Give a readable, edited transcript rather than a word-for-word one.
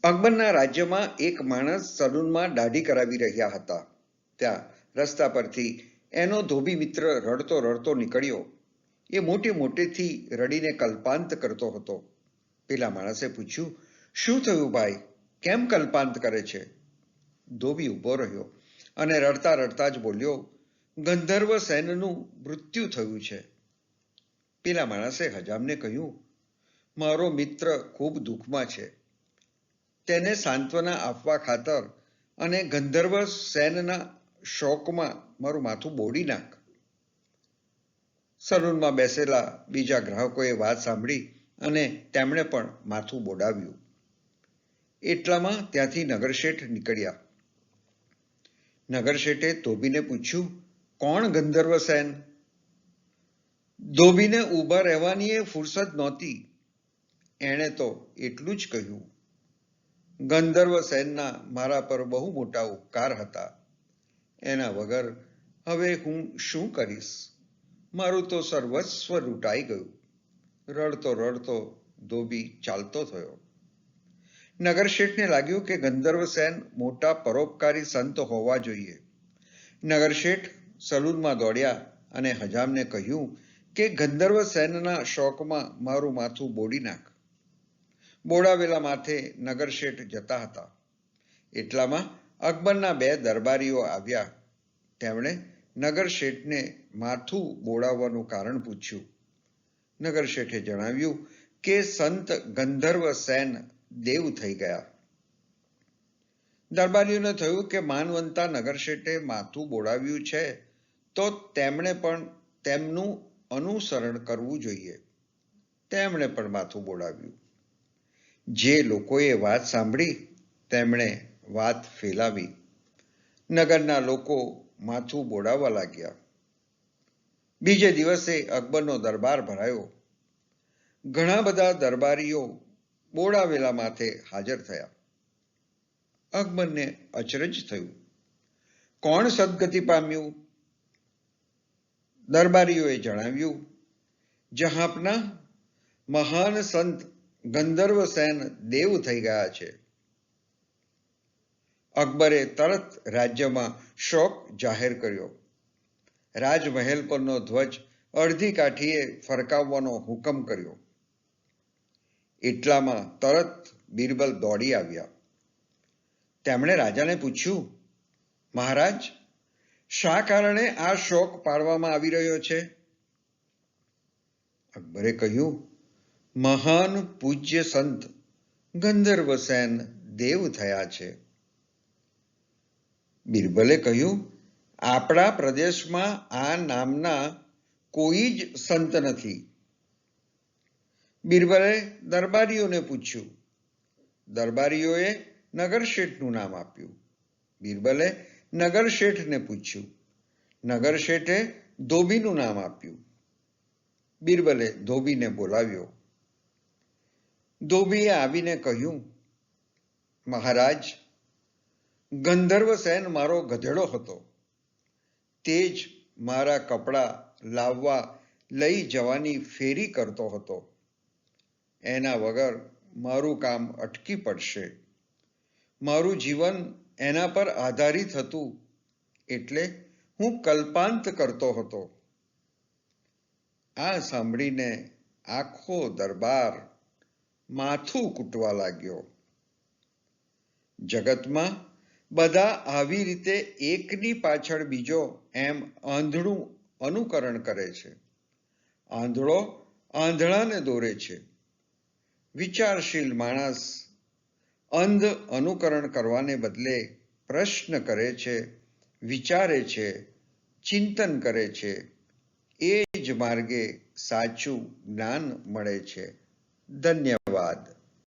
અકબરના રાજ્યમાં એક માણસ સલૂનમાં દાઢી કરાવી રહ્યા હતા. ત્યાં રસ્તા પરથી એનો ધોબી મિત્ર રડતો રડતો નીકળ્યો. એ મોટે મોટેથી રડીને કલ્પાંત કરતો હતો. પેલા માણસે પૂછ્યું, શું થયું ભાઈ, કેમ કલ્પાંત કરે છે? ધોબી ઊભો રહ્યો અને રડતા રડતા જ બોલ્યો, ગંધર્વ સેનનું મૃત્યુ થયું છે. પેલા માણસે હજામને કહ્યું, મારો મિત્ર ખૂબ દુઃખમાં છે. તેને સાંત્વના આપવા ખાતર અને ગંધર્વ સેનના શોકમાં મારું માથું બોડી નાખ. સલૂનમાં બેસેલા બીજા ગ્રાહકોએ વાત સાંભળી અને તેમણે પણ માથું બોડાવ્યું. એટલામાં ત્યાંથી નગરશેઠ નીકળ્યા. નગરશેઠે ધોબીને પૂછ્યું, કોણ ગંધર્વ સેન? ધોબીને ઊભા રહેવાની એ ફુરસદ નહોતી. એણે તો એટલું જ કહ્યું, ગંધર્વ સેનના મારા પર બહુ મોટા ઉપકાર હતા. એના વગર હવે હું શું કરીશ? મારું તો સર્વસ્વ લૂંટાઈ ગયું. રડતો રડતો ધોબી ચાલતો થયો. નગરશેઠને લાગ્યું કે ગંધર્વ સેન મોટા પરોપકારી સંત હોવા જોઈએ. નગરશેઠ સલૂનમાં દોડ્યા અને હજામને કહ્યું કે ગંધર્વ સેનના શોકમાં મારું માથું બોડી નાખ. બોડાવેલા માથે નગરશેઠ જતા હતા. એટલામાં અકબરના 2 દરબારીઓ આવ્યા. તેમણે નગરશેઠને માથું બોડાવવાનું કારણ પૂછ્યું. નગરશેઠે જણાવ્યું કે સંત ગંધર્વ સેન દેવ થઈ ગયા. દરબારીઓને થયું કે માનવંતા નગરશેઠે માથું બોડાવ્યું છે તો તેમણે પણ તેમનું અનુસરણ કરવું જોઈએ. તેમણે પણ માથું બોડાવ્યું. જે લોકોએ વાત સાંભળી તેમણે વાત ફેલાવી. નગરના લોકો માથું બોડાવવા લાગ્યા. બીજે દિવસે અકબરનો દરબાર ભરાયો. ઘણા બધા દરબારીઓ બોડાવેલા માથે હાજર થયા. અકબરને અચરજ થયું. કોણ સદગતિ પામ્યું? દરબારીઓએ જણાવ્યું, જહાંપના મહાન સંત ગંધર્વ સેન દેવ થઈ ગયા છે. અકબરે તરત રાજ્યમાં શોક જાહેર કર્યો. રાજમહેલ પરનો ધ્વજ અડધી કાઠીએ ફરકાવવાનો હુકમ કર્યો. એટલામાં તરત બિરબલ દોડી આવ્યા. તેમણે રાજાને પૂછ્યું, મહારાજ, શા કારણે આ શોક પાડવામાં આવી રહ્યો છે? અકબરે કહ્યું, મહાન પૂજ્ય સંત ગંધર્વ સેન દેવ થયા છે. બિરબલે કહ્યું, આપણા પ્રદેશમાં આ નામના કોઈ જ સંત નથી. બિરબલે દરબારીઓને પૂછ્યું. દરબારીઓએ નગરશેઠનું નામ આપ્યું. બિરબલે નગરશેઠને પૂછ્યું. નગરશેઠે ધોબીનું નામ આપ્યું. બિરબલે ધોબીને બોલાવ્યો. ધોબીએ આવીને કહ્યું, મહારાજ, ગંધર્વ સેન મારો ગધેડો હતો. તે જ મારા કપડાં લાવવા લઈ જવાની ફેરી કરતો હતો. એના વગર મારું કામ અટકી પડશે. મારું જીવન એના પર આધારિત હતું એટલે હું કલ્પાંત કરતો હતો. આ સાંભળીને આખો દરબાર માથું કૂટવા લાગ્યો. જગતમાં બધા આવી રીતે એકની પાછળ બીજો એમ આંધળું અનુકરણ કરે છે. આંધળો આંધળાને દોરે છે. વિચારશીલ માણસ અંધ અનુકરણ કરવાને બદલે પ્રશ્ન કરે છે, વિચારે છે, ચિંતન કરે છે. એ જ માર્ગે સાચું જ્ઞાન મળે છે. ધન્યવાદ.